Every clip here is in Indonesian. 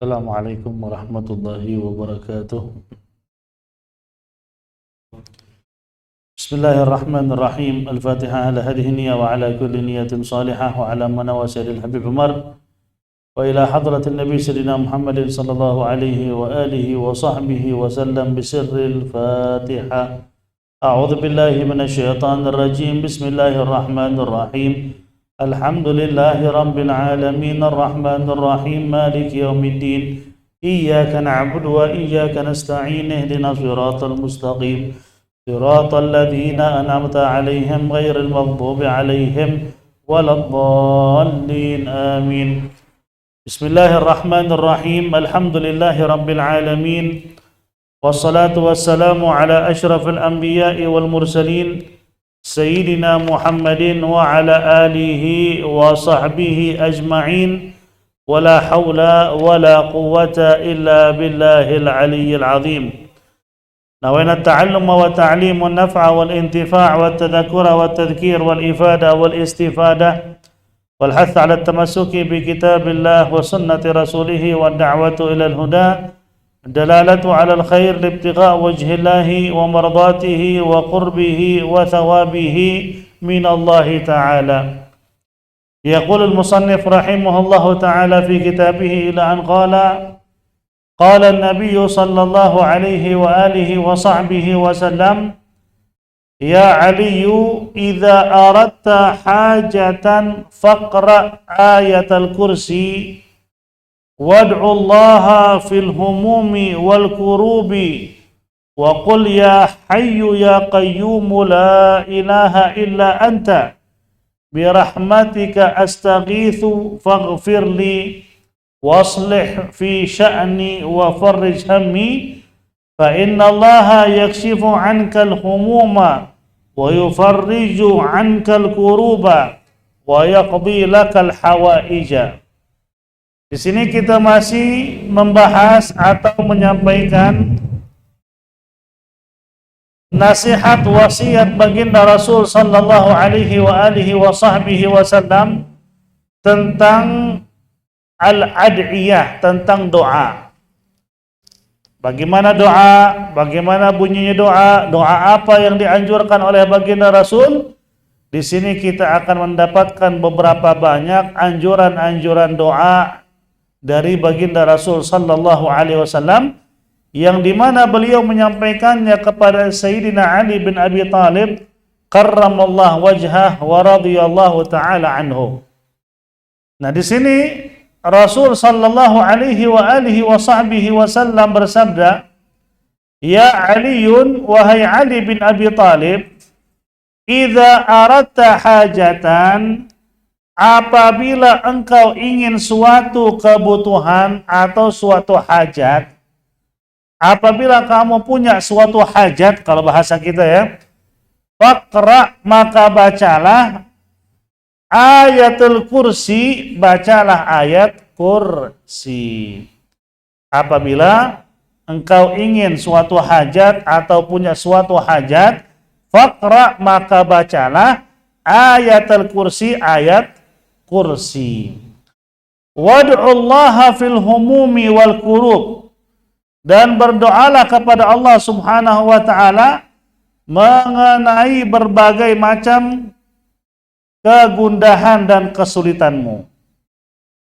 Assalamualaikum warahmatullahi wabarakatuh. Bismillahirrahmanirrahim. Al-Fatihah ala hadhihi niyya wa ala kulli niyatin salihah wa ala manawasiril habib Umar wa ila hadratin Nabi Sayyidina Muhammadin sallallahu alaihi wa alihi wa sahbihi wa sallam bisirril Fatihah. A'udzu billahi minasy syaithanir rajim. Bismillahirrahmanirrahim. Alhamdulillahi rabbil alamin arrahmanir rahim maliki yaumiddin iyyaka na'budu wa iyyaka nasta'in ihdinas siratal mustaqim siratal ladzina an'amta 'alaihim ghairil maghdubi 'alaihim waladdallin amin. Bismillahirrahmanirrahim. Alhamdulillahi rabbil alamin wassalatu wassalamu ala asyrafil anbiya'i wal mursalin Sayyidina Muhammadin wa ala alihi wa sahbihi ajma'in wa la hawla wa la quwwata illa billahil aliyyil azim. Nawayna at-ta'allum wa ta'lim wa naf'a wal intifa' wa tadhakkura wa tadhkir wal ifada wal istifada wal hath 'ala at-tamassuki bi kitabillah wa sunnati rasulih wa ad-da'watu ila al-huda الدلالة على الخير لابتغاء وجه الله ومرضاته وقربه وثوابه من الله تعالى. يقول المصنف رحمه الله تعالى في كتابه إلى أن قال النبي صلى الله عليه وآله وصحبه وسلم يا علي إذا أردت حاجة فاقرأ آية الكرسي وادعو الله في الهموم والكروب وقل يا حي يا قيوم لا إله إلا أنت برحمتك أستغيث فاغفر لي واصلح في شأني وفرج همي فإن الله يكشف عنك الهموم ويفرج عنك الكروب ويقضي لك الحوائج. Di sini kita masih membahas atau menyampaikan nasihat wasiat baginda Rasul sallallahu alaihi wa alihi wa sahbihi wasallam tentang al-ad'iyah, tentang doa. Bagaimana doa? Bagaimana bunyinya doa? Doa apa yang dianjurkan oleh baginda Rasul? Di sini kita akan mendapatkan beberapa banyak anjuran-anjuran doa dari baginda Rasul sallallahu alaihi wasallam yang dimana beliau menyampaikannya kepada Sayyidina Ali bin Abi Thalib karramallahu wajhah wa radhiyallahu taala anhu. Nah, di sini Rasul sallallahu alaihi wa alihi wa sahbihi wasallam bersabda, "Ya Aliun, wahai Ali bin Abi Thalib, idza aradta hajatan, apabila engkau ingin suatu kebutuhan atau suatu hajat, apabila kamu punya suatu hajat, kalau bahasa kita ya, faqra, maka bacalah ayatul kursi, bacalah ayat kursi. Apabila engkau ingin suatu hajat atau punya suatu hajat, faqra, maka bacalah ayatul kursi, ayat kursi. Wad'ullaha fil humumi wal kurub, dan berdoalah kepada Allah Subhanahu wa taala mengenai berbagai macam kegundahan dan kesulitanmu.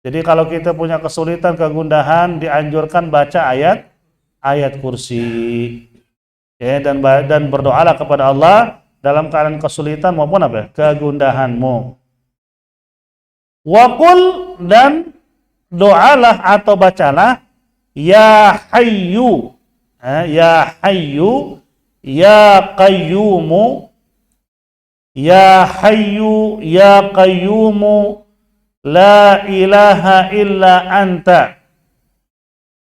Jadi kalau kita punya kesulitan, kegundahan, dianjurkan baca ayat kursi. Ya, dan berdoalah kepada Allah dalam keadaan kesulitan maupun apa? Kegundahanmu. Waqul, dan doalah atau bacalah ya hayyu, ya hayyu ya qayyumu, ya hayyu ya qayyumu la ilaha illa anta,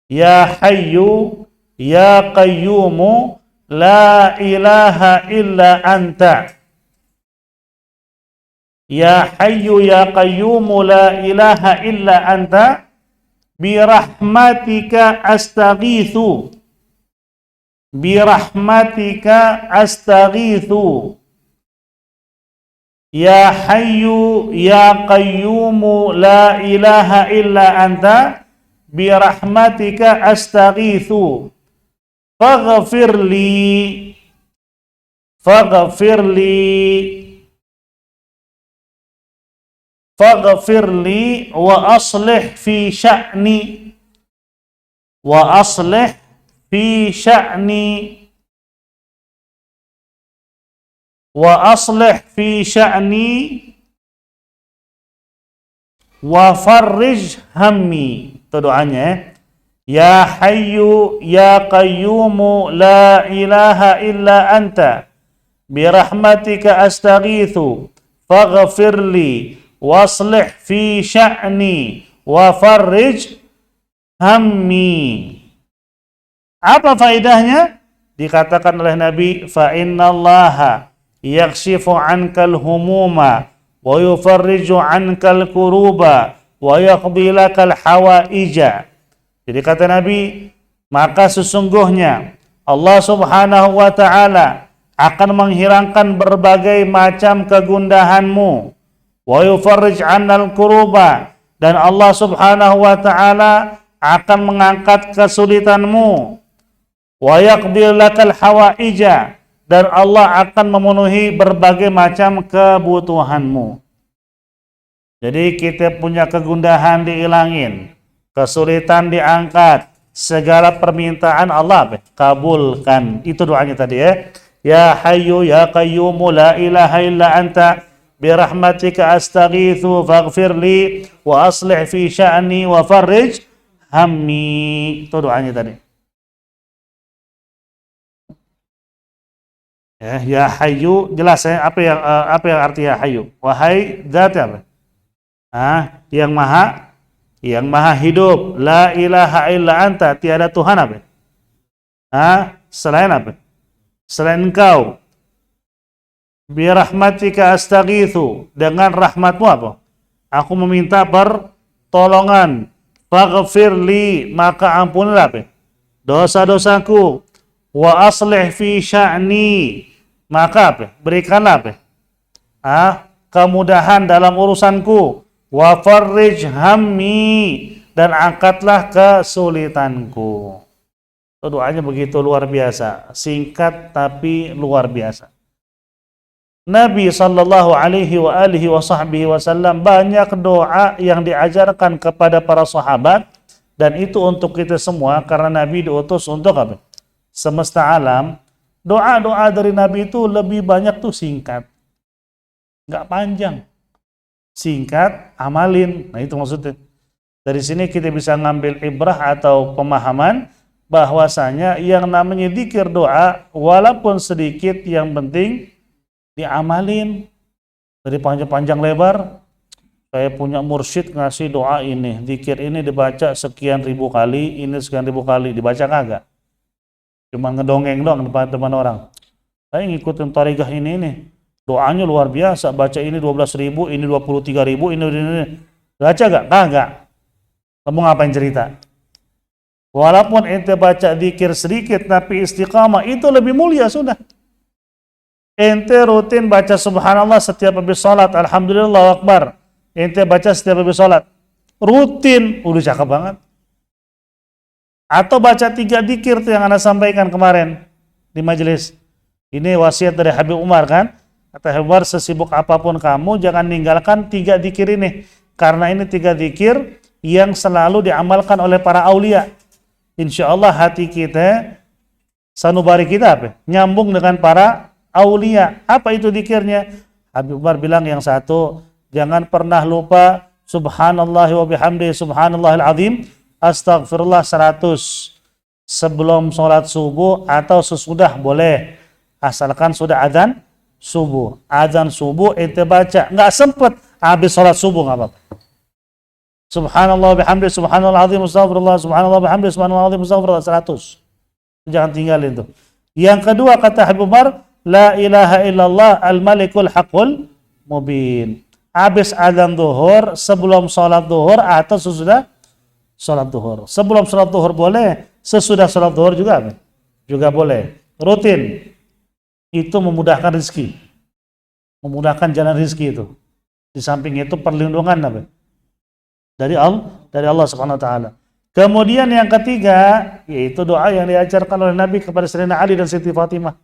ya hayyu ya qayyumu la ilaha illa anta, ya hayyu ya qayyumu la ilaha illa anta birahmatika astaghithu, birahmatika astaghithu, ya hayyu ya qayyumu la ilaha illa anta birahmatika astaghitsu faghfirli wa aslih fi sya'ni wa farrij hammi. Itu doanya. Ya Hayyu ya Qayyumu la ilaha illa anta birahmatika astaghitsu faghfirli waslih fi sya'ni wa farrij hammi. Apa faedahnya? Dikatakan oleh Nabi, fa innallaha yakshifu ankal humuma wa yufarriju ankal kuruba wa yaqdi lakal hawaija. Jadi kata Nabi, maka sesungguhnya Allah Subhanahu wa taala akan menghilangkan berbagai macam kegundahanmu, wa yufarrij anal kuruba, dan Allah Subhanahu wa taala akan mengangkat kesulitanmu, wa yaqdi lakal hawaija, dan Allah akan memenuhi berbagai macam kebutuhanmu. Jadi kita punya kegundahan dihilangin, kesulitan diangkat, segala permintaan Allah kabulkan. Itu doanya tadi ya. Ya Hayyu ya Qayyumu la ilaha illa anta birahmatika astaghitsu faghfirli wa aslih fi sya'ni wa farrij hammi. Itu doanya tadi. Ya Hayyu, jelas ya apa yang arti ya Hayyu? Wahai zat apa? Yang maha hidup. La ilaha illa anta, tiada Tuhan apa? Selain apa? Selain Engkau. Bi rahmatika astaghitsu, dengan rahmatmu apa? Aku meminta pertolongan. Faghfirli, maka ampunilah apa? Dosa-dosaku. Wa aslih fi sya'ni, maka apa? Berikanlah apa? Kemudahan dalam urusanku. Wa farrij hammi, dan angkatlah kesulitanku. Itu doanya begitu luar biasa, singkat tapi luar biasa. Nabi sallallahu alaihi wasallam banyak doa yang diajarkan kepada para sahabat, dan itu untuk kita semua karena Nabi diutus untuk apa? Semesta alam. Doa-doa dari Nabi itu lebih banyak tuh singkat, nggak panjang, singkat, amalin. Nah itu maksudnya. Dari sini kita bisa ngambil ibrah atau pemahaman bahwasanya yang namanya zikir doa walaupun sedikit, yang penting diamalin. Dari panjang-panjang lebar, saya punya mursyid ngasih doa ini, zikir ini dibaca sekian ribu kali, ini sekian ribu kali, dibaca kagak? Cuma ngedongeng doang depan orang. Saya ngikutin tarikah ini nih, doanya luar biasa, baca ini 12.000, ini 23.000, ini. Baca gak? Kagak. Kamu ngapain cerita? Walaupun ente baca zikir sedikit, tapi istiqamah itu lebih mulia sudah. Ente rutin baca subhanallah setiap habis sholat, alhamdulillah, Allahu akbar. Ente baca setiap habis sholat. Rutin, udah cakep banget. Atau baca 3 zikir tuh yang Anda sampaikan kemarin di majelis. Ini wasiat dari Habib Umar kan? Kata Habib Umar, sesibuk apapun kamu, jangan ninggalkan 3 zikir ini. Karena ini 3 zikir yang selalu diamalkan oleh para aulia. Insya Allah hati kita, sanubari kita apa? Nyambung dengan para aulia. Apa itu zikirnya? Habib Umar bilang yang satu, jangan pernah lupa subhanallah wa bihamdihi subhanallahil azim, astagfirullah 100 sebelum sholat subuh atau sesudah boleh, asalkan sudah adzan subuh. Adzan subuh ente baca, nggak sempet habis sholat subuh nggak apa-apa. Subhanallah bihamdihi subhanallah azim astagfirullah, subhanallah bihamdihi subhanallah azim astagfirullah 100. Jangan tinggalin tuh. Yang kedua kata Habib Umar, la ilaha illallah al-malikul haqqul mubin. Habis adzan zuhur, sebelum sholat zuhur atau sesudah sholat zuhur. Sebelum sholat zuhur boleh, sesudah sholat zuhur juga boleh. Rutin. Itu memudahkan rezeki. Memudahkan jalan rezeki itu. Di samping itu perlindungan apa? Dari Allah Subhanahu wa taala. Kemudian yang ketiga, yaitu doa yang diajarkan oleh Nabi kepada Sayyidina Ali dan Siti Fatimah,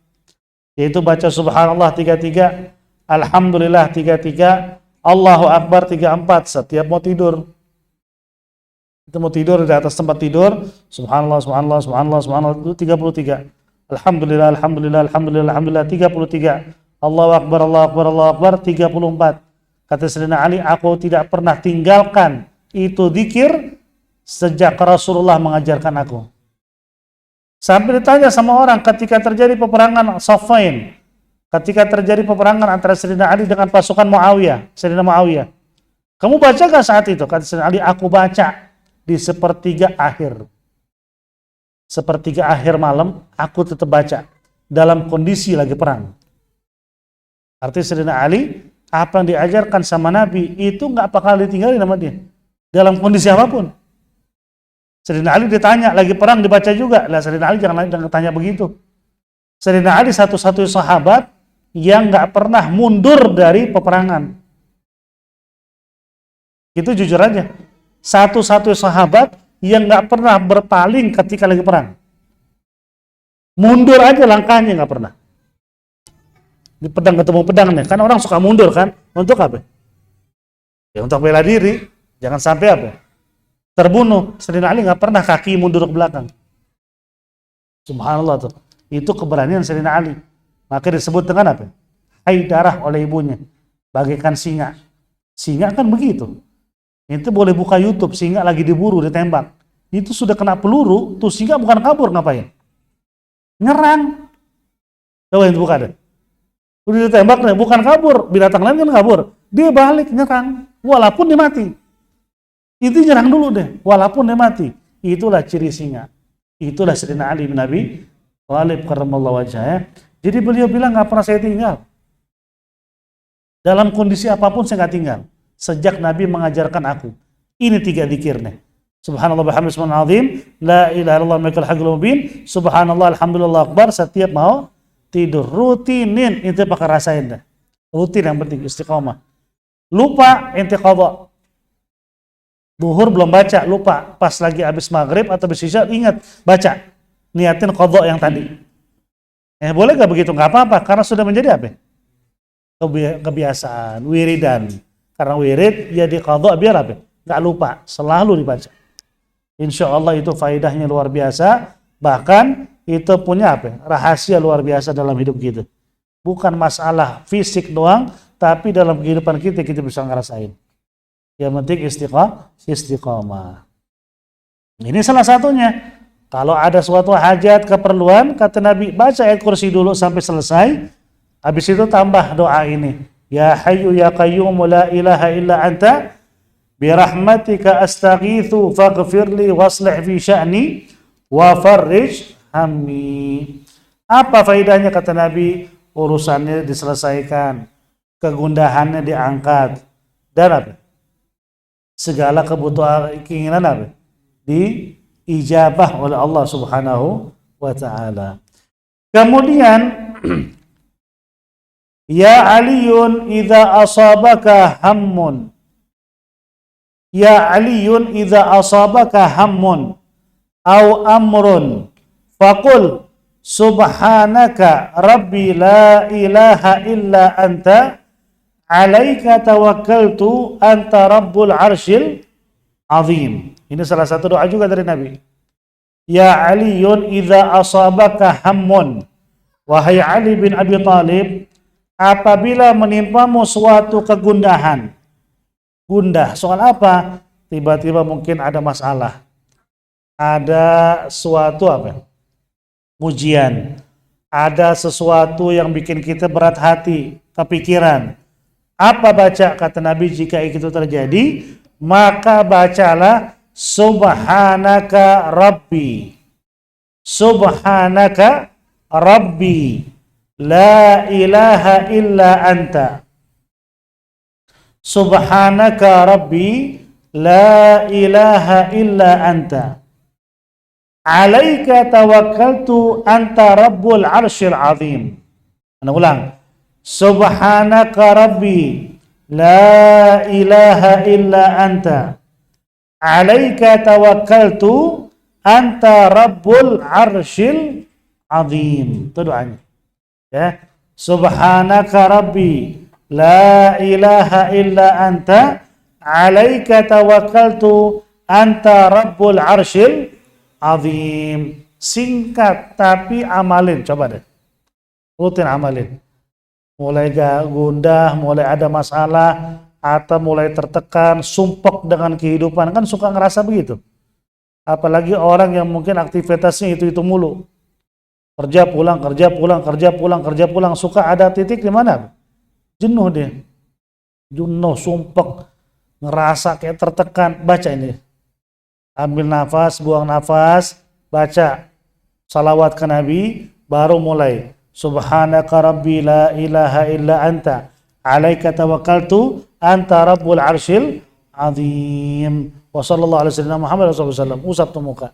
yaitu baca subhanallah 33, alhamdulillah 33, Allahu Akbar 34 setiap mau tidur. Kita mau tidur di atas tempat tidur, subhanallah, subhanallah, subhanallah, subhanallah itu 33. Alhamdulillah, alhamdulillah, alhamdulillah, alhamdulillah 33. Allahu Akbar, Allahu Akbar, Allahu Akbar 34. Kata Sayyidina Ali, aku tidak pernah tinggalkan itu zikir sejak Rasulullah mengajarkan aku. Sampai ditanya sama orang ketika terjadi peperangan Saffain, ketika terjadi peperangan antara Sayyidina Ali dengan pasukan Muawiyah, Sayyidina Muawiyah, kamu baca gak saat itu? Kata Sayyidina Ali, aku baca di sepertiga akhir. Sepertiga akhir malam, aku tetap baca dalam kondisi lagi perang. Artinya Sayyidina Ali, apa yang diajarkan sama Nabi itu nggak bakal ditinggalin sama dia dalam kondisi apapun. Sayyidina Ali ditanya lagi perang dibaca juga. Lah Sayyidina Ali jangan tanya begitu. Sayyidina Ali satu-satunya sahabat yang nggak pernah mundur dari peperangan. Itu jujur aja. Satu-satunya sahabat yang nggak pernah berpaling ketika lagi perang. Mundur aja langkahnya nggak pernah. Di pedang ketemu pedang nih, kan orang suka mundur kan? Untuk apa? Ya untuk bela diri, jangan sampai apa? Terbunuh. Sayyidina Ali nggak pernah kaki mundur ke belakang. Subhanallah tuh. Itu keberanian Sayyidina Ali. Maka disebut dengan apa? Haidarah oleh ibunya, bagaikan singa. Singa kan begitu. Itu boleh buka YouTube, singa lagi diburu, ditembak. Itu sudah kena peluru, tuh singa bukan kabur ngapain? Nyerang. Coba yang buka deh. Udah ditembak, bukan kabur. Binatang lain kan kabur. Dia balik nyerang, walaupun dia mati. Itu nyerang dulu deh, walaupun dia mati. Itulah ciri singa. Itulah Sayyidina Ali bin Abi Thalib karramallahu wajhah. Jadi beliau bilang nggak pernah saya tinggal. Dalam kondisi apapun saya nggak tinggal. Sejak Nabi mengajarkan aku. Ini 3 zikirnya. Subhanallah bihamdihi subhanal azim, la ilaha illallah malikul haqqul mubin, subhanallah alhamdulillah akbar setiap mau tidur. Rutinin, ente pakai rasain dah. Rutin yang penting istiqomah. Lupa ente qadha. Zuhur belum baca, lupa. Pas lagi habis maghrib atau habis isya ingat baca. Niatin qadha yang tadi. Boleh gak begitu? Gak apa-apa, karena sudah menjadi apa? Kebiasaan, wiridan. Karena wirid jadi qadha biar apa? Gak lupa, selalu dibaca. Insya Allah itu faedahnya luar biasa. Bahkan itu punya apa? Rahasia luar biasa dalam hidup kita. Bukan masalah fisik doang, tapi dalam kehidupan kita bisa ngerasain. Yang penting istiqamah. Ini salah satunya. Kalau ada suatu hajat, keperluan, kata Nabi, baca ayat kursi dulu sampai selesai. Habis itu tambah doa ini. Ya Hayyu ya Qayyum la ilaha illa anta birahmatika astaghitsu faghfirli waslih fi sya'ni wa farrij hammi. Apa faedahnya kata Nabi? Urusannya diselesaikan, kegundahannya diangkat, dan apa? Segala kebutuhan keinginan apa? Diijabah oleh Allah Subhanahu wa taala. Kemudian ya Aliyun idza asabaka hammun. Ya Aliyun idza asabaka hammun au amrun faqul subhanaka rabbi la ilaha illa anta alaika tawakkaltu anta rabbul arsyil azim. Ini salah satu doa juga dari Nabi. Ya Aliyun idza asabaka hammun. Wahai Ali bin Abi Thalib, apabila menimpamu suatu kegundahan. Gundah, soal apa? Tiba-tiba mungkin ada masalah. Ada suatu apa? Ujian. Ada sesuatu yang bikin kita berat hati, kepikiran. Apa baca? Kata Nabi, jika itu terjadi, maka bacalah Subhanaka Rabbi. Subhanaka Rabbi. La ilaha illa anta. Subhanaka Rabbi. La ilaha illa anta. Alaika tawakkaltu anta rabbul arsyil azim. Ana ulang. Subhanaka Rabbi. La ilaha illa anta. alaika tawakkaltu anta rabbul arsyil azim. Itu doanya. Ya. Subhanaka rabbi la ilaha illa anta alaika tawakkaltu anta rabbul arsyil azim. Singkat tapi amalin, coba deh. Rutin amalin. Mulai gundah, mulai ada masalah, atau mulai tertekan, sumpek dengan kehidupan, kan suka ngerasa begitu. Apalagi orang yang mungkin aktivitasnya itu mulu. Kerja pulang, suka ada titik di mana? Jenuh dia. Jenuh, sumpek, ngerasa kayak tertekan. Baca ini. Ambil nafas, buang nafas, baca salawat ke Nabi, baru mulai. Subhanaka rabbi la ilaha illa anta alaika tawakkaltu anta rabbul arsyil azim. Wa sallallahu alaihi wasallam Muhammad SAW. Usap tuh muka.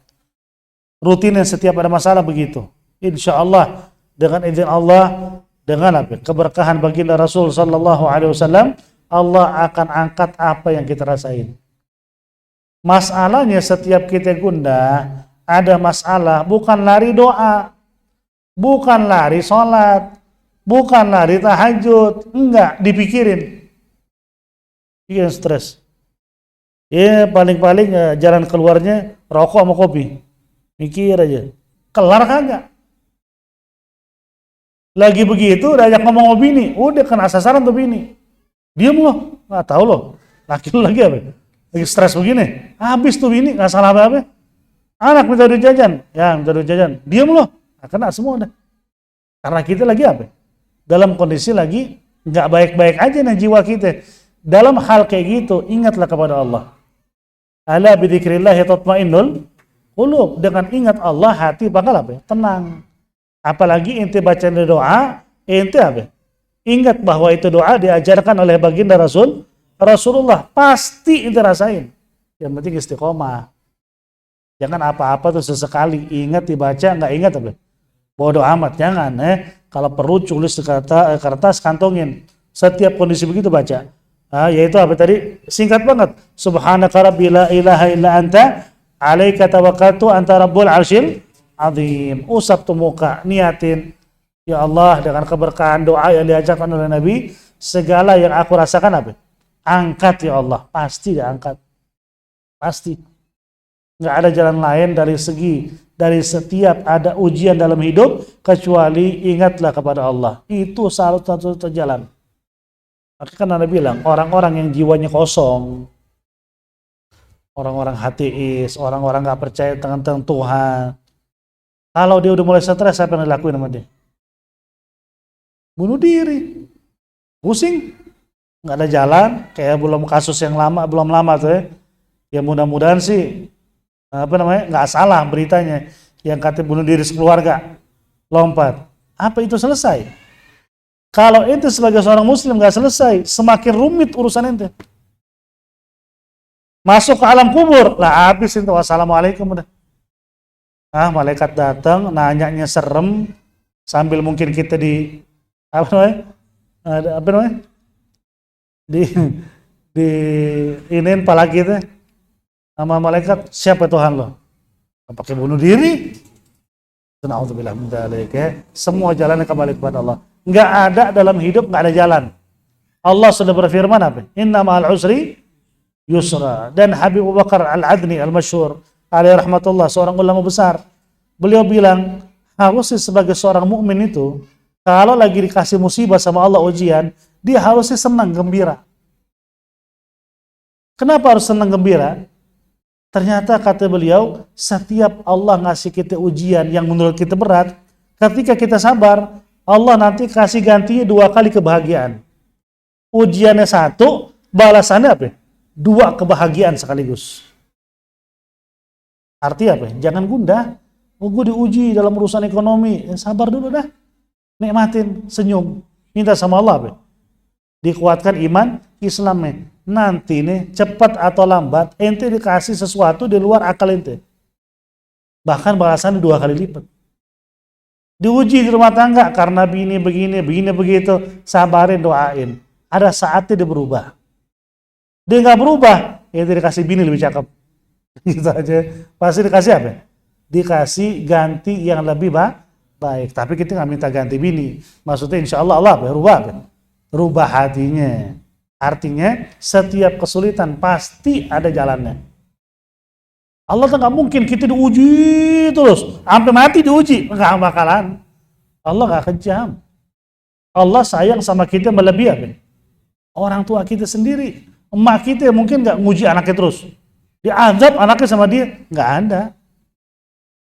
Rutinnya setiap ada masalah begitu. Insya Allah dengan izin Allah, dengan apa? Keberkahan baginda Rasul sallallahu alaihi wasallam, Allah akan angkat apa yang kita rasain. Masalahnya setiap kita gundah, ada masalah, bukan lari doa, bukan lari sholat, bukan lari tahajud, enggak, dipikirin. Bikin stres. Ya paling-paling jalan keluarnya rokok sama kopi. Mikir aja. Kelar kagak? Lagi begitu, udah ajak ngomong sama bini, udah kena sasaran tuh bini. Diem loh, nggak tahu loh. Laki lu lagi apa? Lagi stres begini, habis tuh bini, nggak salah apa-apa. Anak minta duit jajan, ya minta duit jajan. Diem loh, nah, kena semua udah. Karena kita lagi apa? Dalam kondisi lagi nggak baik-baik aja nih jiwa kita. Dalam hal kayak gitu, ingatlah kepada Allah. Ala bidzikrillah tatmainnul qulub. Dengan ingat Allah, hati bakal apa? Tenang. Apalagi ente baca doa, ente apa? Ingat bahwa itu doa diajarkan oleh baginda Rasulullah. Pasti ente rasain. Yang penting istiqomah. Jangan apa-apa tuh sesekali ingat dibaca, nggak ingat apa? Bodoh amat, jangan. Kalau perlu tulis di kertas, kantongin. Setiap kondisi begitu baca. Yaitu apa tadi? Singkat banget. Subhanaka rabbi la ilaha illa anta alaika tawakkaltu anta rabbul arsyil azim. Usap tuh muka, niatin. Ya Allah, dengan keberkahan doa yang diajarkan oleh Nabi, segala yang aku rasakan apa? Angkat ya Allah. Pasti diangkat. Pasti. Nggak ada jalan lain dari setiap ada ujian dalam hidup, kecuali ingatlah kepada Allah. Itu salah satu jalan. Maka kan Anda bilang, orang-orang yang jiwanya kosong, orang-orang ateis, orang-orang nggak percaya tentang Tuhan, kalau dia udah mulai stres, apa yang dilakuin sama dia? Bunuh diri. Pusing. Nggak ada jalan, kayak belum kasus yang belum lama tuh ya. Ya mudah-mudahan sih, nggak salah beritanya. Yang katanya bunuh diri sekeluarga. Lompat. Apa itu selesai? Kalau ente sebagai seorang muslim nggak selesai, semakin rumit urusan ente. Masuk ke alam kubur, lah habis itu. Wassalamualaikum udah. Malaikat datang, nanyanya serem, sambil mungkin kita iniin pala kita sama malaikat, siapa Tuhan lo? Pakai bunuh diri? Na'udzubillah min dzalik ya. Semua jalannya kembali kepada Allah. Nggak ada dalam hidup, nggak ada jalan. Allah sudah berfirman apa? Inna ma'al usri yusra. Dan Habib Abu Bakar Al-Adni Al-Masyhur alaihi rahmatullah, seorang ulama besar, beliau bilang, harusnya sebagai seorang mukmin itu, kalau lagi dikasih musibah sama Allah ujian, dia harusnya senang, gembira. Kenapa harus senang, gembira? Ternyata kata beliau, setiap Allah ngasih kita ujian yang menurut kita berat, ketika kita sabar, Allah nanti kasih gantinya 2 kali kebahagiaan. Ujiannya 1, balasannya apa? 2 kebahagiaan sekaligus. Artinya apa? Jangan gundah. Gue diuji dalam urusan ekonomi, sabar dulu dah. Nikmatin, senyum. Minta sama Allah apa? Dikuatkan iman Islamnya. Nanti nih, cepat atau lambat, ente dikasih sesuatu di luar akal ente. Bahkan balasannya 2 kali lipat. Diuji di rumah tangga karena bini begini begitu, sabarin, doain. Ada saatnya dia berubah. Dia nggak berubah, ente dikasih bini lebih cakep. Gitu aja. Pasti dikasih apa? Dikasih ganti yang lebih baik. Tapi kita nggak minta ganti bini. Maksudnya insya Allah Allah apa? Rubah apa? Rubah hatinya. Artinya setiap kesulitan pasti ada jalannya. Allah tuh nggak mungkin kita diuji terus sampai mati diuji, nggak bakalan. Allah nggak kejam. Allah sayang sama kita melebihi apa? Orang tua kita sendiri, emak kita mungkin nggak nguji anaknya terus. Diazab anaknya sama dia, nggak ada.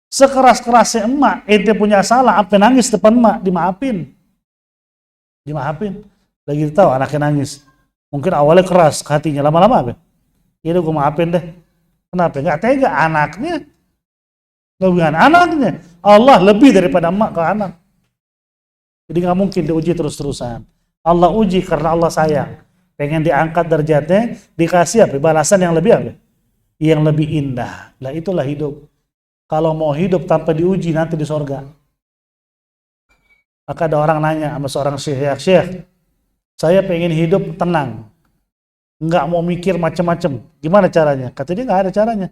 Sekeras-kerasnya emak, ente punya salah, sampai nangis depan emak, dimaafin. Lagi tahu anaknya nangis. Mungkin awalnya keras hatinya, lama-lama apa? Ini gue maafin deh. Kenapa? Nggak tega anaknya. Lebihan anaknya. Allah lebih daripada emak ke anak. Jadi nggak mungkin diuji terus-terusan. Allah uji karena Allah sayang. Pengen diangkat derajatnya, dikasih apa? Balasan yang lebih apa? Yang lebih indah. Lah itulah hidup. Kalau mau hidup tanpa diuji nanti di sorga. Maka ada orang nanya sama seorang syekh, saya pengen hidup tenang, nggak mau mikir macam-macam. Gimana caranya? Kata dia nggak ada caranya.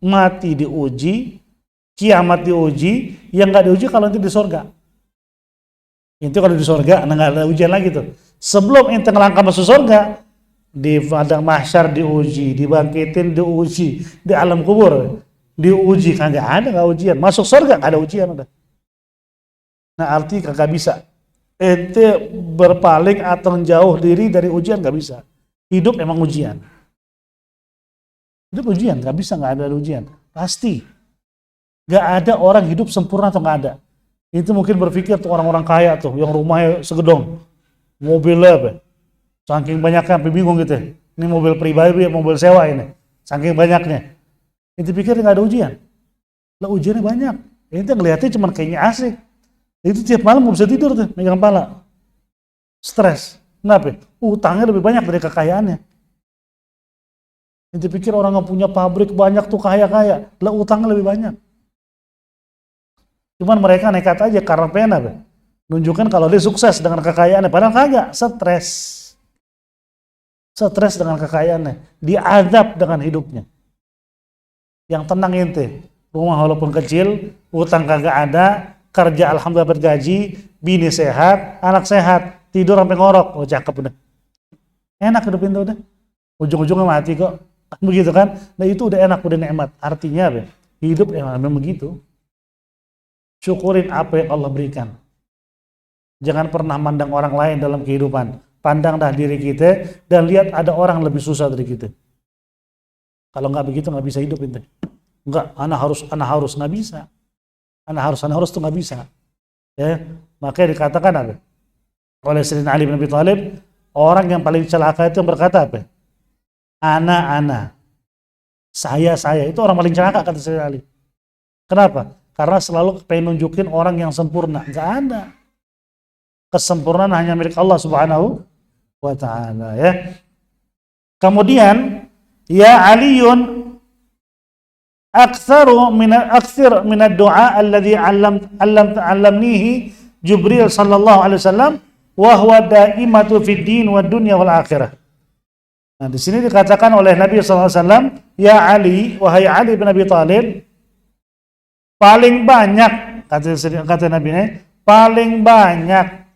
Mati diuji, kiamat diuji, yang nggak diuji kalau nanti di sorga. Itu kalau di sorga nggak ada ujian lagi tuh. Sebelum ente ngelangkah masuk sorga, di padang mahsyar diuji, dibangkitin diuji, di alam kubur diuji, kagak ada nggak ujian. Masuk sorga nggak ada ujian udah. Nah arti kagak bisa. Ente berpaling atau menjauh diri dari ujian nggak bisa. Hidup emang ujian. Hidup ujian, nggak bisa nggak ada ujian. Pasti. Nggak ada orang hidup sempurna atau nggak ada. Itu mungkin berpikir tuh orang-orang kaya tuh, yang rumahnya segedong, mobilnya apa? Saking banyaknya, sampai bingung gitu. Ini mobil pribadi, mobil sewa ini. Saking banyaknya. Itu pikir nggak ada ujian. Lah ujiannya banyak. Ente ngeliatnya cuma kayaknya asik. Itu tiap malam nggak bisa tidur tuh, megang kepala. Stres. Kenapa? Utangnya lebih banyak dari kekayaannya. Ente pikir orang yang punya pabrik banyak tuh kaya-kaya. Lah utangnya lebih banyak. Cuman mereka nekat aja karena pengen apa? Nunjukkan kalau dia sukses dengan kekayaannya. Padahal kagak, stres. Stres dengan kekayaannya. Diadab dengan hidupnya. Yang tenang ente. Rumah walaupun kecil, utang kagak ada, kerja alhamdulillah bergaji, bini sehat, anak sehat, tidur sampai ngorok. Oh cakep udah. Enak hidup itu udah. Ujung-ujungnya mati kok. Begitu kan? Nah itu udah enak, udah nikmat. Artinya apa? Hidup memang begitu. Syukurin apa yang Allah berikan. Jangan pernah mandang orang lain dalam kehidupan. Pandanglah diri kita dan lihat ada orang lebih susah dari kita. Kalau nggak begitu nggak bisa hidup itu. Nggak, anak harus nggak bisa. Anak harus tuh nggak bisa. Ya, makanya dikatakan apa? Oleh Sayyidina Ali bin Abi Thalib, orang yang paling celaka itu yang berkata apa? Ana. Saya. Itu orang paling celaka kata Sayyidina Ali. Kenapa? Karena selalu pengen nunjukin orang yang sempurna. Nggak ada. Kesempurnaan hanya milik Allah Subhanahu wa ta'ala ya. Kemudian ya Aliyun aktsir min ad-du'a alladhi 'allamnihi Jibril sallallahu alaihi wasallam wa huwa da'imatu fid din wad dunya wal akhirah. Nah, di sini dikatakan oleh Nabi sallallahu alaihi wasallam, ya Ali, wahai Ali bin Abi Thalib, paling banyak kata Nabi ini, paling banyak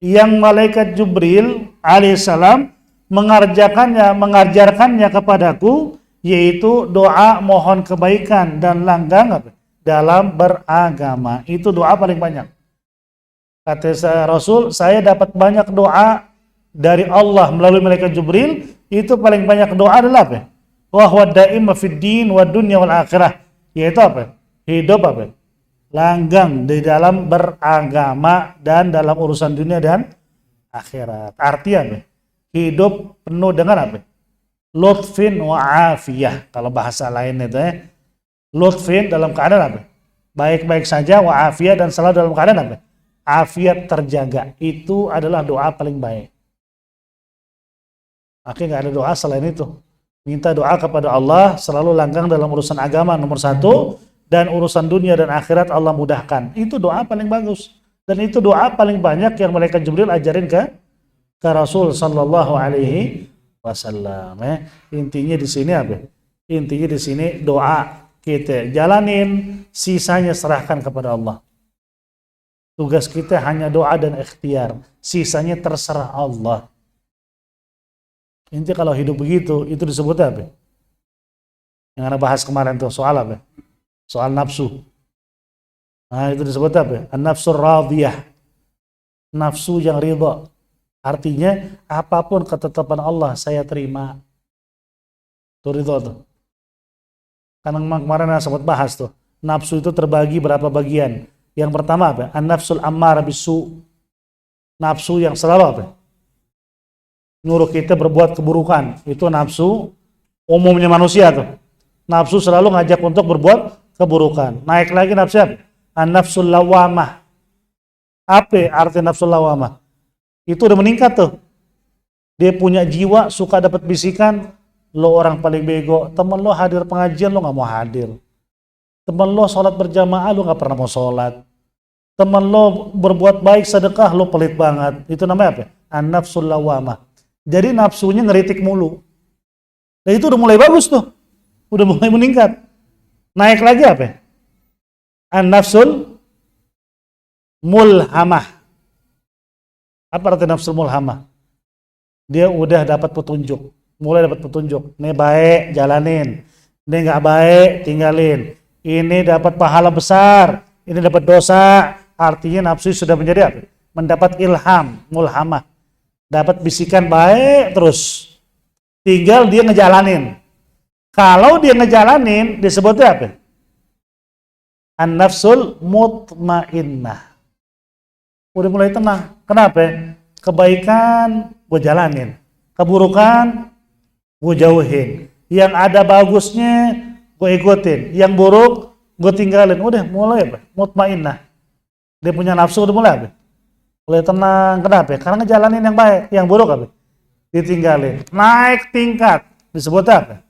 yang malaikat Jibril alaihissalam mengajarkannya kepadaku, yaitu doa mohon kebaikan dan langgang dalam beragama. Itu doa paling banyak. Kata Rasul, saya dapat banyak doa dari Allah melalui malaikat Jibril. Itu paling banyak doa adalah apa? Wa huwa da'im fid din wad dunya wal akhirah. Yaitu apa? Hidup apa? Langgang di dalam beragama dan dalam urusan dunia dan akhirat. Artinya hidup penuh dengan apa? Lutfin wa afiyah. Kalau bahasa lain itu ya. Lutfin dalam keadaan apa? Baik-baik saja, wa afiyah dan selalu dalam keadaan apa? Afiat terjaga. Itu adalah doa paling baik. Akhirnya nggak ada doa selain itu. Minta doa kepada Allah selalu langgang dalam urusan agama nomor satu. Dan urusan dunia dan akhirat Allah mudahkan. Itu doa paling bagus. Dan itu doa paling banyak yang malaikat Jibril ajarin ke Rasul sallallahu alaihi wasallam. Intinya di sini apa? Intinya di sini doa kita jalanin, sisanya serahkan kepada Allah. Tugas kita hanya doa dan ikhtiar, sisanya terserah Allah. Intinya kalau hidup begitu, itu disebut apa? Yang Anda bahas kemarin tuh soal apa? Soal nafsu. Nah, itu disebut apa? An-nafsur radiyah. Nafsu yang ridha. Artinya apapun ketetapan Allah saya terima. Itu ridha tuh. Karena kemarin saya sempat bahas tuh. Nafsu itu terbagi berapa bagian? Yang pertama apa? An-nafsul ammar bisu. Nafsu yang selalu apa? Nyuruh kita berbuat keburukan. Itu nafsu umumnya manusia tuh. Nafsu selalu ngajak untuk berbuat keburukan. Naik lagi nafsu apa? An-nafsul lawamah. Apa arti nafsul lawamah? Itu udah meningkat tuh. Dia punya jiwa suka dapat bisikan, lo orang paling bego. Temen lo hadir pengajian, lo gak mau hadir. Temen lo sholat berjamaah, lo gak pernah mau sholat. Temen lo berbuat baik sedekah, lo pelit banget. Itu namanya apa? An-nafsul lawamah. Jadi nafsunya ngeritik mulu. Dan itu udah mulai bagus tuh. Udah mulai meningkat. Naik lagi apa? An-nafsul mulhamah. Apa arti nafsul mulhamah? Dia udah dapat petunjuk. Mulai dapat petunjuk. Ini baik, jalanin. Ini nggak baik, tinggalin. Ini dapat pahala besar. Ini dapat dosa. Artinya nafsu sudah menjadi apa? Mendapat ilham, mulhamah. Dapat bisikan baik terus. Tinggal dia ngejalanin. Kalau dia ngejalanin, disebutnya apa? An-nafsul mutmainnah. Udah mulai tenang. Kenapa? Kebaikan gue jalanin. Keburukan gue jauhin. Yang ada bagusnya gue ikutin. Yang buruk gue tinggalin. Udah mulai apa? Mutmainnah. Dia punya nafsu udah mulai apa? Mulai tenang. Kenapa? Karena ngejalanin yang baik. Yang buruk apa? Ditinggalin. Naik tingkat. Disebut apa?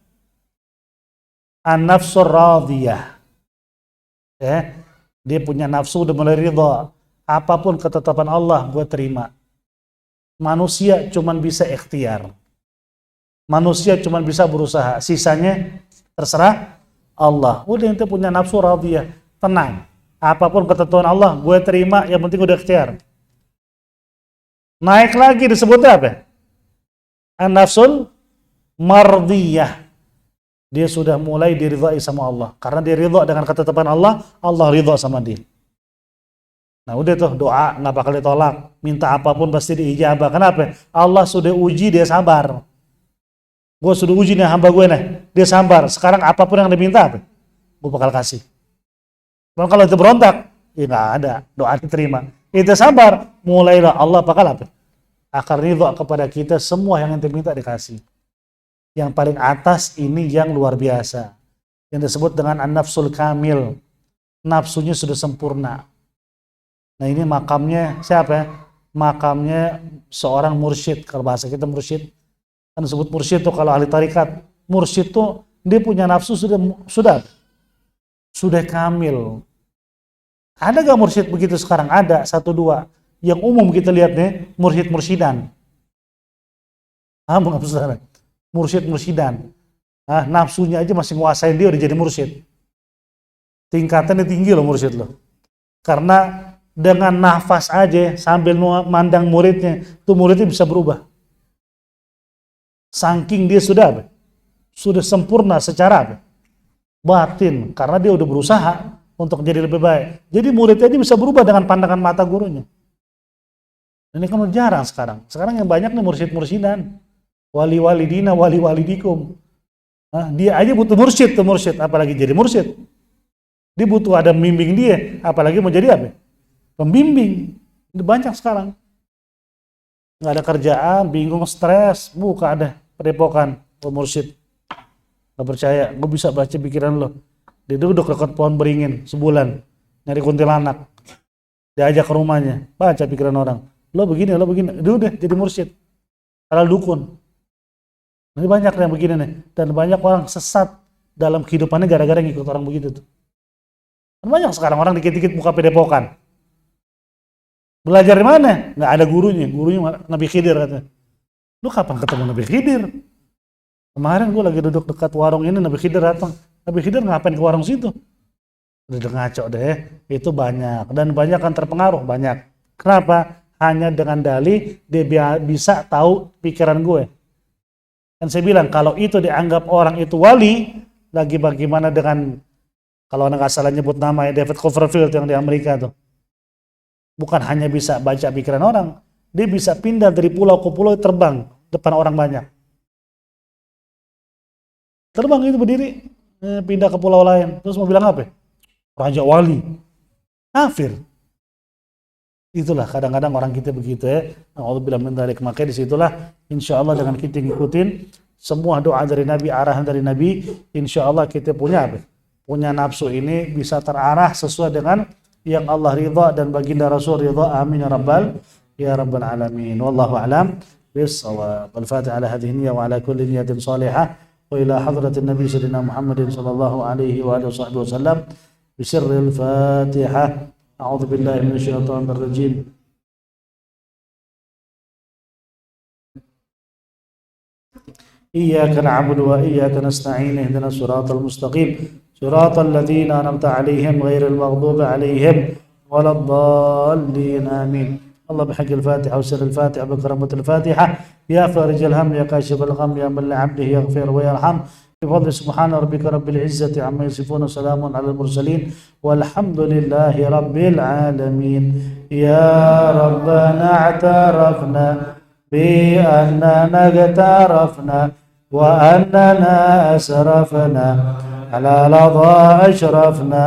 An-nafsur radiyah. Ya, dia punya nafsu udah mulai ridha. Apapun ketetapan Allah gue terima. Manusia cuman bisa ikhtiar. Manusia cuman bisa berusaha. Sisanya terserah Allah. Udah ente punya nafsu radiyah. Tenang. Apapun ketentuan Allah gue terima. Yang penting udah ikhtiar. Naik lagi disebutnya apa? An-nafsul mardiyah. Dia sudah mulai diridhai sama Allah. Karena dia ridha dengan ketetapan Allah, Allah ridha sama dia. Nah udah tuh doa nggak bakal ditolak. Minta apapun pasti diijabah. Kenapa? Allah sudah uji dia sabar. Gue sudah uji nih hamba gue nih. Dia sabar. Sekarang apapun yang diminta apa? Gue bakal kasih. Kalau itu berontak, ya nggak ada. Doa diterima. Itu sabar. Mulailah Allah bakal apa? Akan ridha kepada kita semua yang ente minta dikasih. Yang paling atas ini yang luar biasa. Yang disebut dengan an-nafsul kamil. Nafsunya sudah sempurna. Nah ini makamnya siapa ya? Makamnya seorang mursyid. Kalau bahasa kita mursyid. Kan disebut mursyid tuh kalau ahli tarikat. Mursyid tuh dia punya nafsu sudah kamil. Ada gak mursyid begitu sekarang? Ada, 1, 2. Yang umum kita lihat nih, mursyid-mursyidan. Bukan saudara. Mursyid-mursyidan. Nah, nafsunya aja masih nguasain dia udah jadi mursyid. Tingkatannya tinggi loh mursyid loh. Karena dengan nafas aja sambil mandang muridnya, tuh muridnya bisa berubah. Saking dia sudah sempurna secara batin. Karena dia udah berusaha untuk jadi lebih baik. Jadi muridnya aja bisa berubah dengan pandangan mata gurunya. Ini kan jarang sekarang. Sekarang yang banyak nih mursyid-mursyidan. Wali-wali dina, wali-wali dikum. Nah, dia aja butuh mursyid tuh mursyid, apalagi jadi mursyid. Dia butuh ada membimbing dia, apalagi mau jadi apa? Pembimbing. Ini banyak sekarang. Nggak ada kerjaan, bingung, stres, buka ada padepokan, mursyid. Nggak percaya, gue bisa baca pikiran lo. Dia duduk dekat pohon beringin sebulan, nyari kuntilanak. Diajak ke rumahnya, baca pikiran orang. Lo begini, dia udah jadi mursyid. Padahal dukun. Ini banyak yang begini nih. Dan banyak orang sesat dalam kehidupannya gara-gara ngikut orang begitu tuh. Dan banyak sekarang orang dikit-dikit buka padepokan. Belajar di mana? Nggak ada gurunya. Gurunya Nabi Khidir katanya. Lu kapan ketemu Nabi Khidir? Kemarin gue lagi duduk dekat warung ini, Nabi Khidir datang. Nabi Khidir ngapain ke warung situ? Udah ngaco deh, itu banyak. Dan banyak kan terpengaruh, banyak. Kenapa? Hanya dengan dalih dia bisa tahu pikiran gue. Dan saya bilang, kalau itu dianggap orang itu wali, lagi bagaimana dengan, kalau anda nggak salah nyebut nama ya, David Copperfield yang di Amerika tuh. Bukan hanya bisa baca pikiran orang, dia bisa pindah dari pulau ke pulau, terbang depan orang banyak. Terbang itu berdiri, pindah ke pulau lain. Terus mau bilang apa? Raja wali. Kafir. Itulah kadang-kadang orang kita begitu ya. Alhamdulillah min dzalik. Makanya disitulah insya Allah dengan kita ngikutin semua doa dari Nabi, arahan dari Nabi, insya Allah kita punya apa? Punya nafsu ini bisa terarah sesuai dengan yang Allah ridha dan baginda Rasul ridha. Amin ya rabbal alamin. Wallahu a'lam bis-shawab. Al-Fatihah ala hadhihi niyyah wa ala kulli niyatin salihah wa ila hadratin Nabi sayyidina Muhammadin sallallahu alaihi wa alihi wasallam bi sirril Fatihah. A'udzu billahi minasyaitonir rajim. Iyyaka na'budu wa iyyaka nasta'in ihdinas siratal mustaqim siratal ladzina an'amta 'alaihim ghairil maghdubi 'alaihim waladdallin. Amin. Allah بحق الفاتحة وسر الفاتحة بكرامة الفاتحة يا فارج الهم يا كاشف الغم يا من لعبده يغفر ويرحم بفضل سبحان ربك رب العزة عما يصفون وسلام على المرسلين والحمد لله رب العالمين. يا ربنا اعترفنا بأننا اقترفنا وأننا أسرفنا على لظى أشرفنا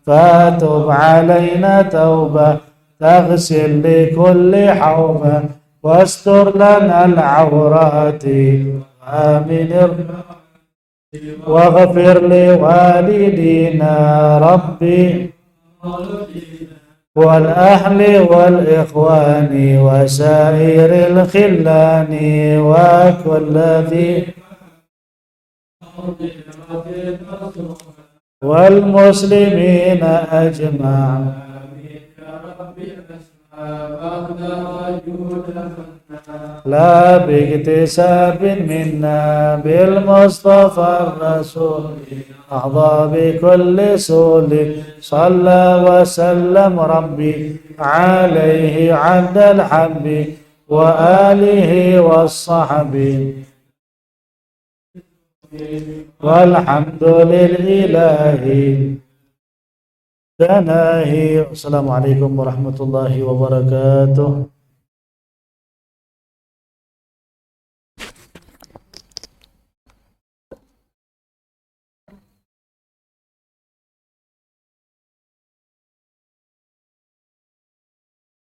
فتب علينا توبة تغسل لكل حوبة واستر لنا العورات آمين واغفر لوالدينا ربي والأهل والإخوان وسائر الخلان وكل ذي والمسلمين أجمعين. لا باكتساب منا بالمصطفى الرسول أحظى بكل سول صلى وسلم ربي عليه عبد الحب وآله والصحب والحمد لله تناهي. Assalamualaikum warahmatullahi wabarakatuh.